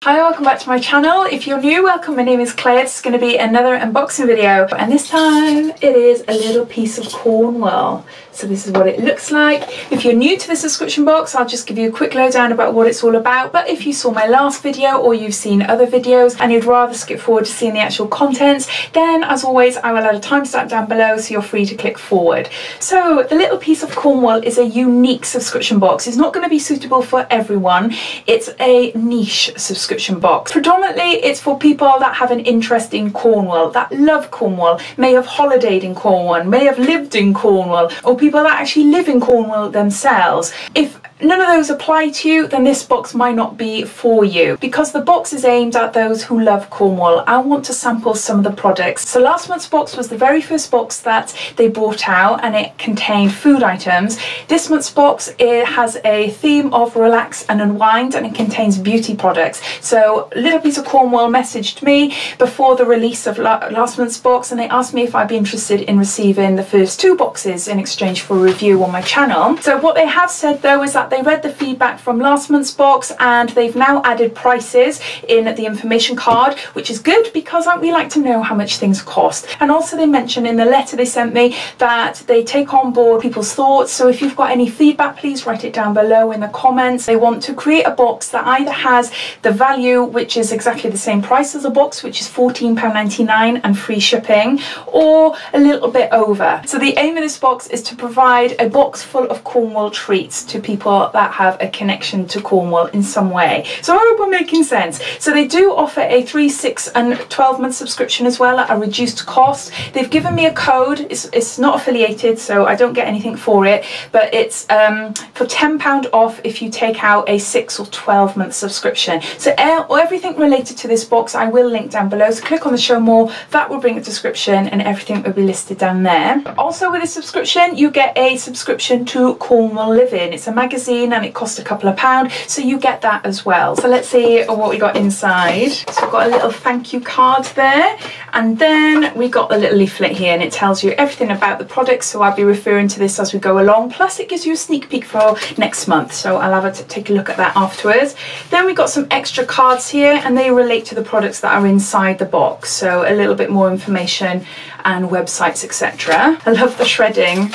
Hi, welcome back to my channel. If you're new, welcome. My name is Claire. This is going to be another unboxing video, and this time it is a little piece of Cornwall. So this is what it looks like. If you're new to the subscription box, I'll just give you a quick lowdown about what it's all about. But if you saw my last video or you've seen other videos and you'd rather skip forward to seeing the actual contents, then as always I will add a timestamp down below so you're free to click forward. So the little piece of Cornwall is a unique subscription box. It's not going to be suitable for everyone. It's a niche subscription box. Predominantly it's for people that have an interest in Cornwall, that love Cornwall, may have holidayed in Cornwall, may have lived in Cornwall, or people that actually live in Cornwall themselves. If none of those apply to you, then this box might not be for you, because the box is aimed at those who love Cornwall. I want to sample some of the products. So last month's box was the very first box that they brought out, and it contained food items. This month's box, it has a theme of relax and unwind, and it contains beauty products. So a little piece of Cornwall messaged me before the release of last month's box, and they asked me if I'd be interested in receiving the first two boxes in exchange for a review on my channel. So what they have said though is that they read the feedback from last month's box, and they've now added prices in the information card, which is good because we like to know how much things cost. And also they mentioned in the letter they sent me that they take on board people's thoughts. So if you've got any feedback, please write it down below in the comments. They want to create a box that either has the value, which is exactly the same price as a box, which is £14.99 and free shipping, or a little bit over. So the aim of this box is to provide a box full of Cornwall treats to people that have a connection to Cornwall in some way. So I hope I'm making sense. So they do offer a 3, 6 and 12-month subscription as well at a reduced cost. They've given me a code. It's not affiliated, so I don't get anything for it, but it's for £10 off if you take out a 6 or 12-month subscription. So everything related to this box I will link down below, so click on the show more, that will bring a description and everything will be listed down there. Also with this subscription you get a subscription to Cornwall Living. It's a magazine and it costs a couple of pounds, so you get that as well. So let's see what we got inside. So we've got a little thank you card there, and then we got the little leaflet here, and it tells you everything about the products, so I'll be referring to this as we go along, plus it gives you a sneak peek for next month, so I'll have to take a look at that afterwards. Then we got some extra cards here, and they relate to the products that are inside the box, so a little bit more information and websites, etc. I love the shredding.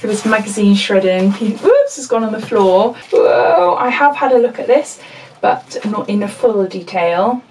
It was magazine shredding. Whoops, it's gone on the floor. Whoa, I have had a look at this, but not in a full detail.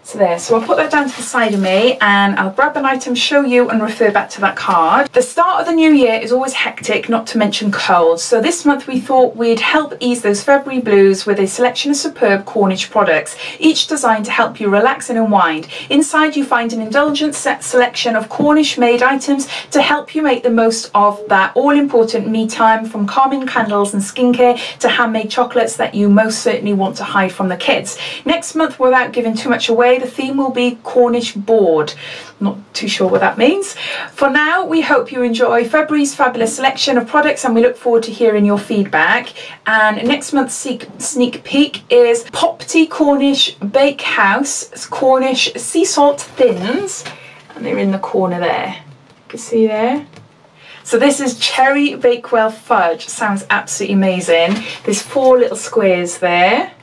So there, so I'll put that down to the side of me, and I'll grab an item, show you and refer back to that card. The start of the new year is always hectic, not to mention cold. So this month we thought we'd help ease those February blues with a selection of superb Cornish products, each designed to help you relax and unwind. Inside you find an indulgent selection of Cornish made items to help you make the most of that all-important me time, from calming candles and skincare to handmade chocolates that you most certainly want to hide from the kids. Next month, without giving too much away, the theme will be Cornish board. Not too sure what that means. For now, we hope you enjoy February's fabulous selection of products, and we look forward to hearing your feedback. And next month's sneak peek is Popty Cornish Bakehouse Cornish Sea Salt Thins, and they're in the corner there. You can see there. So this is cherry Bakewell fudge. Sounds absolutely amazing. There's 4 little squares there,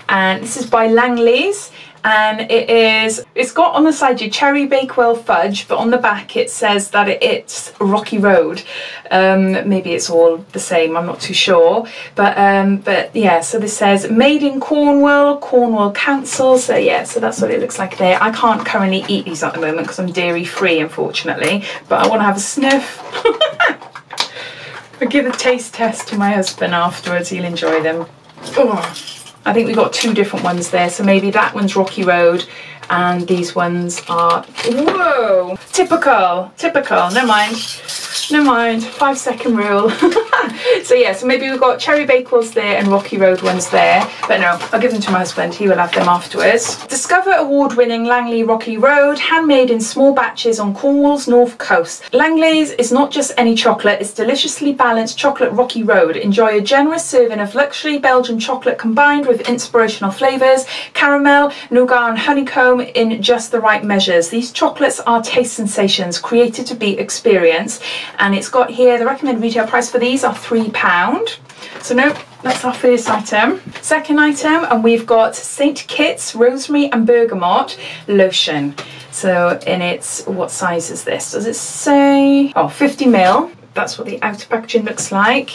and this is by Langley's. And it's got on the side your cherry Bakewell fudge, but on the back it says that it's Rocky Road. Maybe it's all the same, I'm not too sure, but yeah, so this says made in Cornwall, Cornwall Council. So yeah, so that's what it looks like there. I can't currently eat these at the moment because I'm dairy free, unfortunately, but I want to have a sniff. I'll give a taste test to my husband afterwards, he'll enjoy them. Oh. I think we got 2 different ones there, so maybe that one's Rocky Road and these ones are, whoa, typical, never mind, 5-second rule. So yeah, so maybe we've got cherry Bakewells there and Rocky Road ones there, but no, I'll give them to my husband, he will have them afterwards. Discover award-winning Langley Rocky Road, handmade in small batches on Cornwall's north coast. Langley's is not just any chocolate, it's deliciously balanced chocolate Rocky Road. Enjoy a generous serving of luxury Belgian chocolate combined with inspirational flavours, caramel, nougat and honeycomb in just the right measures. These chocolates are taste sensations created to be experienced, and it's got here the recommended retail price for these are £3. So no, That's our first item. Second item, and we've got St. Kitts Rosemary and Bergamot Lotion. So in its, what size is this? Does it say? Oh, 50ml. That's what the outer packaging looks like.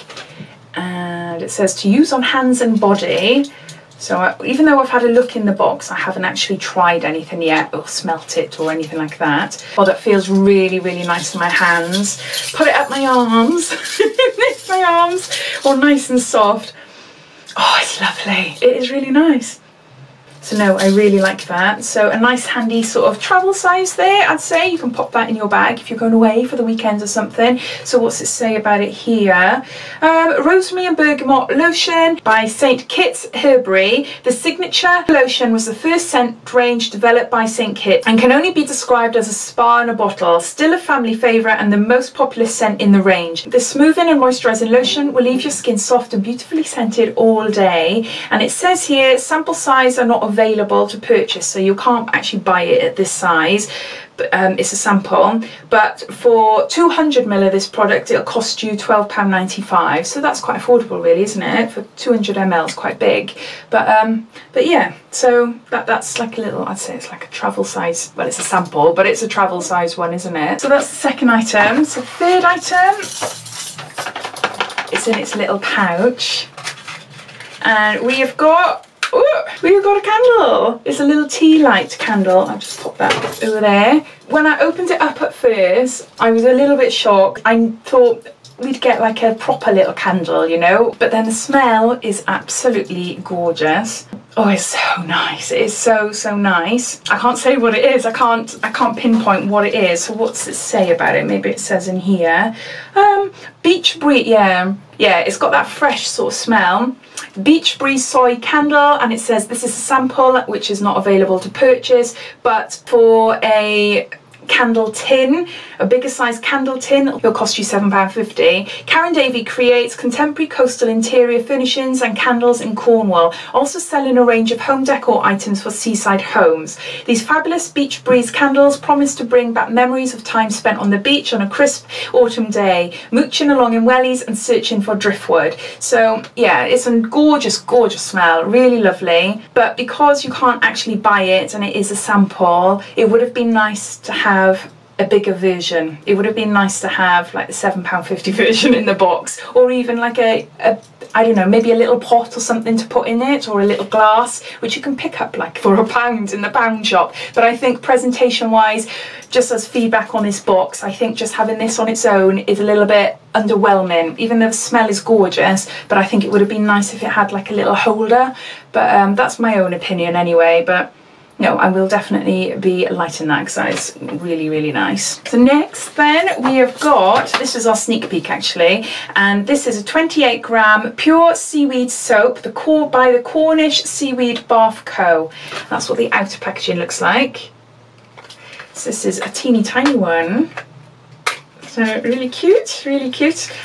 And it says to use on hands and body. So even though I've had a look in the box, I haven't actually tried anything yet or smelt it or anything like that. Well, that feels really, really nice in my hands. Put it up my arms. My arms all nice and soft. Oh, it's lovely. It is really nice. So no, I really like that. So a nice handy sort of travel size there, I'd say. You can pop that in your bag if you're going away for the weekend or something. So what's it say about it here? Rosemary and Bergamot Lotion by St. Kitts Herbery. The signature lotion was the first scent range developed by St. Kitts and can only be described as a spa in a bottle. Still a family favourite and the most popular scent in the range. The smoothing and moisturising lotion will leave your skin soft and beautifully scented all day. And it says here, sample size are not available to purchase, so you can't actually buy it at this size, but it's a sample. But for 200ml of this product, it'll cost you £12.95, so that's quite affordable really, isn't it? For 200ml, it's quite big, but yeah, so that's like a little, I'd say it's like a travel size, well, it's a sample, but it's a travel size one, isn't it? So that's the second item. So third item, it's in its little pouch, and we've got a candle. It's a little tea light candle. I'll just pop that over there. When I opened it up at first, I was a little bit shocked. I thought we'd get like a proper little candle, you know, but then the smell is absolutely gorgeous. Oh, it's so nice. It is so nice. I can't say what it is. I can't pinpoint what it is. So what's it say about it? Maybe it says in here. Beach breeze, yeah, it's got that fresh sort of smell. Beach breeze soy candle, and it says this is a sample which is not available to purchase, but for a candle tin, a bigger size candle tin, it'll cost you £7.50. Karen Davey creates contemporary coastal interior furnishings and candles in Cornwall, also selling a range of home decor items for seaside homes. These fabulous beach breeze candles promise to bring back memories of time spent on the beach on a crisp autumn day, mooching along in wellies and searching for driftwood. So yeah, it's a gorgeous smell, really lovely, but because you can't actually buy it and it is a sample, it would have been nice to have a bigger version. It would have been nice to have like the £7.50 version in the box, or even like a I don't know, maybe a little pot or something to put in it, or a little glass which you can pick up like for £1 in the pound shop. But I think presentation wise, just as feedback on this box, I think just having this on its own is a little bit underwhelming, even though the smell is gorgeous. But I think it would have been nice if it had like a little holder, but that's my own opinion anyway. But no, I will definitely be lighting that because that is really nice. So next then we have got, this is our sneak peek actually, and this is a 28g pure seaweed soap, by the Cornish Seaweed Bath Co. That's what the outer packaging looks like. So this is a teeny tiny one. So really cute,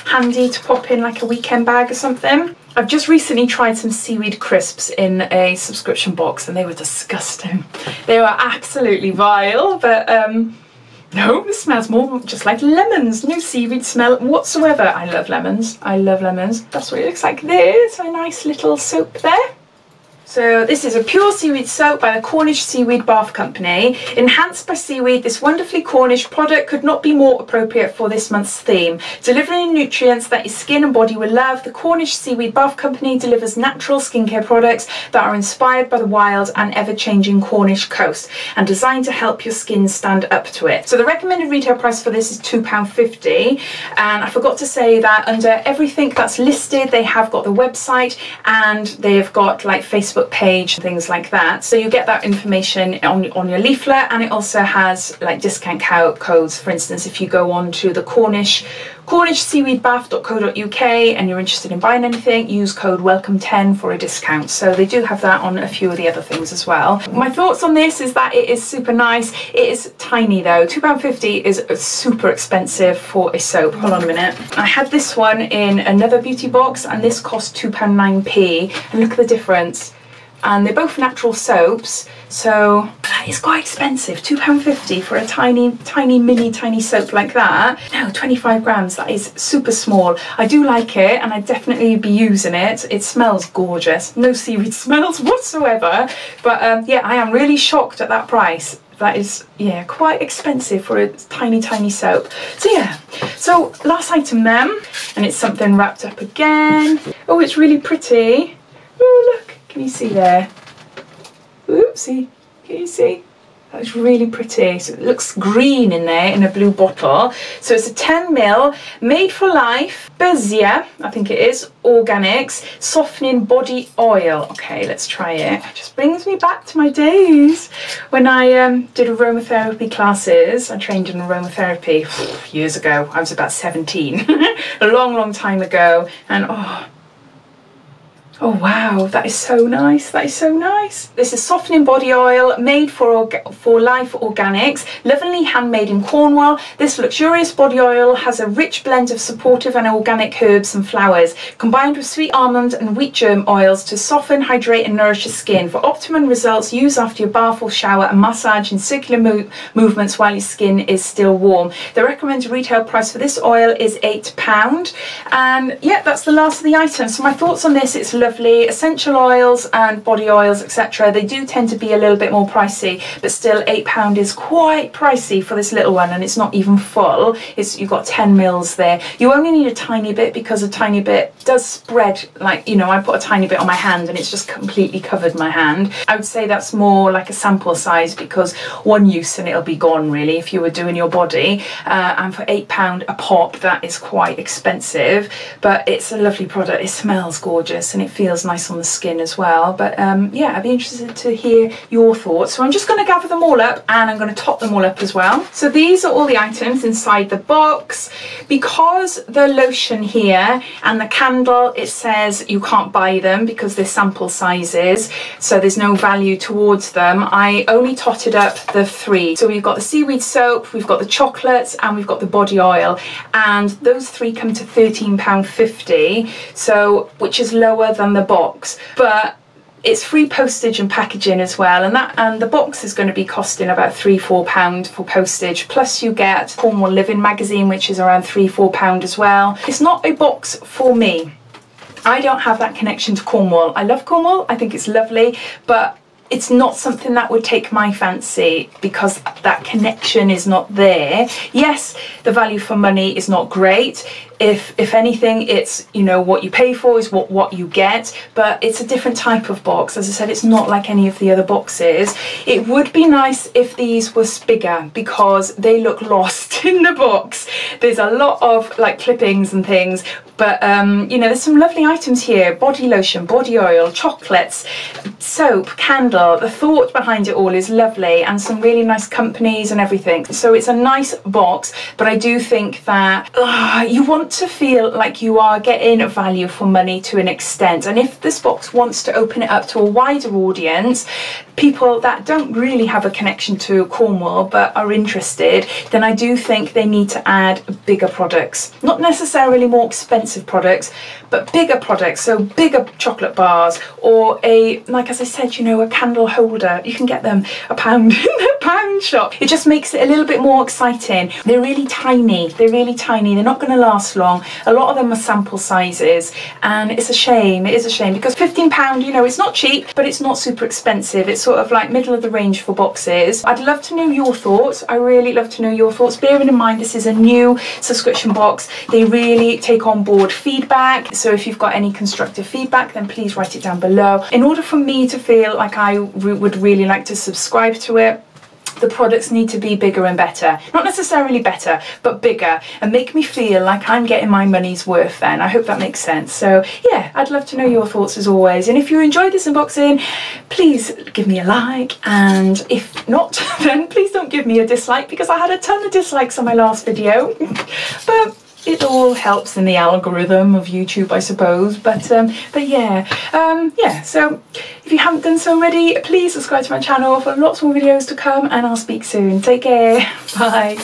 handy to pop in like a weekend bag or something. I've just recently tried some seaweed crisps in a subscription box and they were disgusting. They were absolutely vile, but no, this smells more just like lemons. No seaweed smell whatsoever. I love lemons. That's what it looks like there. So a nice little soap there. So this is a pure seaweed soap by the Cornish Seaweed Bath Company. Enhanced by seaweed, this wonderfully Cornish product could not be more appropriate for this month's theme. Delivering nutrients that your skin and body will love, the Cornish Seaweed Bath Company delivers natural skincare products that are inspired by the wild and ever-changing Cornish coast and designed to help your skin stand up to it. So the recommended retail price for this is £2.50, and I forgot to say that under everything that's listed, they have got the website and they've got like Facebook page, things like that, so you get that information on your leaflet, and it also has like discount codes. For instance, if you go on to the cornishseaweedbath.co.uk and you're interested in buying anything, use code WELCOME10 for a discount. So they do have that on a few of the other things as well. My thoughts on this is that it is super nice. It is tiny though. £2.50 is super expensive for a soap. Hold on a minute. I had this one in another beauty box and this cost £2.09p, and look at the difference. and they're both natural soaps, so that is quite expensive. £2.50 for a tiny soap like that. No, 25 grams, that is super small. I do like it, and I'd definitely be using it. It smells gorgeous, no seaweed smells whatsoever, but yeah, I am really shocked at that price. That is, yeah, quite expensive for a tiny soap. So yeah, so last item then, and it's something wrapped up again. Oh, it's really pretty. Oh, look, can you see there? Oopsie, can you see? That's really pretty. So it looks green in there in a blue bottle. So it's a 10ml, made for life, Bezier, I think it is, organics, softening body oil. Okay, let's try it. It just brings me back to my days when I did aromatherapy classes. I trained in aromatherapy years ago. I was about 17, a long time ago. And oh wow, that is so nice, that is so nice. This is softening body oil, made for life organics, lovingly handmade in Cornwall. This luxurious body oil has a rich blend of supportive and organic herbs and flowers, combined with sweet almond and wheat germ oils to soften, hydrate and nourish the skin. For optimum results, use after your bath or shower and massage in circular movements while your skin is still warm. The recommended retail price for this oil is £8. And yeah, that's the last of the items. So my thoughts on this, it's lovely. Essential oils and body oils, etc., they do tend to be a little bit more pricey, but still £8 is quite pricey for this little one, and it's not even full. You've got 10 mils there. You only need a tiny bit, because a tiny bit does spread, like, you know, I put a tiny bit on my hand and it's just completely covered my hand. I would say that's more like a sample size, because one use and it'll be gone really if you were doing your body, and for £8 a pop, that is quite expensive, but it's a lovely product. It smells gorgeous and it feels nice on the skin as well. But yeah, I'd be interested to hear your thoughts. So I'm just going to gather them all up and I'm going to top them all up as well. So these are all the items inside the box. Because the lotion here and the candle, it says you can't buy them because they're sample sizes, so there's no value towards them, I only totted up the three. So we've got the seaweed soap, we've got the chocolates, and we've got the body oil, and those three come to £13.50, so which is lower than the box, but it's free postage and packaging as well, and the box is going to be costing about £3–4 for postage, plus you get Cornwall Living magazine, which is around £3–4 as well. It's not a box for me. I don't have that connection to Cornwall. I love Cornwall, I think it's lovely, but it's not something that would take my fancy because that connection is not there. Yes, the value for money is not great. If anything, it's, you know, what you pay for is what you get, but it's a different type of box. As I said, it's not like any of the other boxes. It would be nice if these were bigger because they look lost in the box. There's a lot of like clippings and things, but you know, there's some lovely items here: body lotion, body oil, chocolates, soap, candle. The thought behind it all is lovely, and some really nice companies and everything. So it's a nice box, but I do think that you want to feel like you are getting value for money to an extent, and if this box wants to open it up to a wider audience, people that don't really have a connection to Cornwall but are interested, then I do think they need to add bigger products, not necessarily more expensive products, but bigger products. So bigger chocolate bars, or a, like as I said, you know, a candle holder. You can get them £1 in the pound shop. It just makes it a little bit more exciting. They're really tiny, they're not going to last long. A lot of them are sample sizes, and it's a shame, it is a shame, because £15, you know, it's not cheap, but it's not super expensive. It's sort of like middle of the range for boxes. I'd love to know your thoughts. I really love to know your thoughts, bearing in mind this is a new subscription box. They really take on board feedback, so if you've got any constructive feedback, then please write it down below. In order for me to feel like I would really like to subscribe to it, the products need to be bigger and better. Not necessarily better, but bigger, and make me feel like I'm getting my money's worth then. I hope that makes sense. So yeah, I'd love to know your thoughts as always. And if you enjoyed this unboxing, please give me a like, and if not, then please don't give me a dislike, because I had a ton of dislikes on my last video. But it all helps in the algorithm of YouTube, I suppose. But yeah, yeah, so if you haven't done so already, please subscribe to my channel for lots more videos to come, and I'll speak soon. Take care. Bye.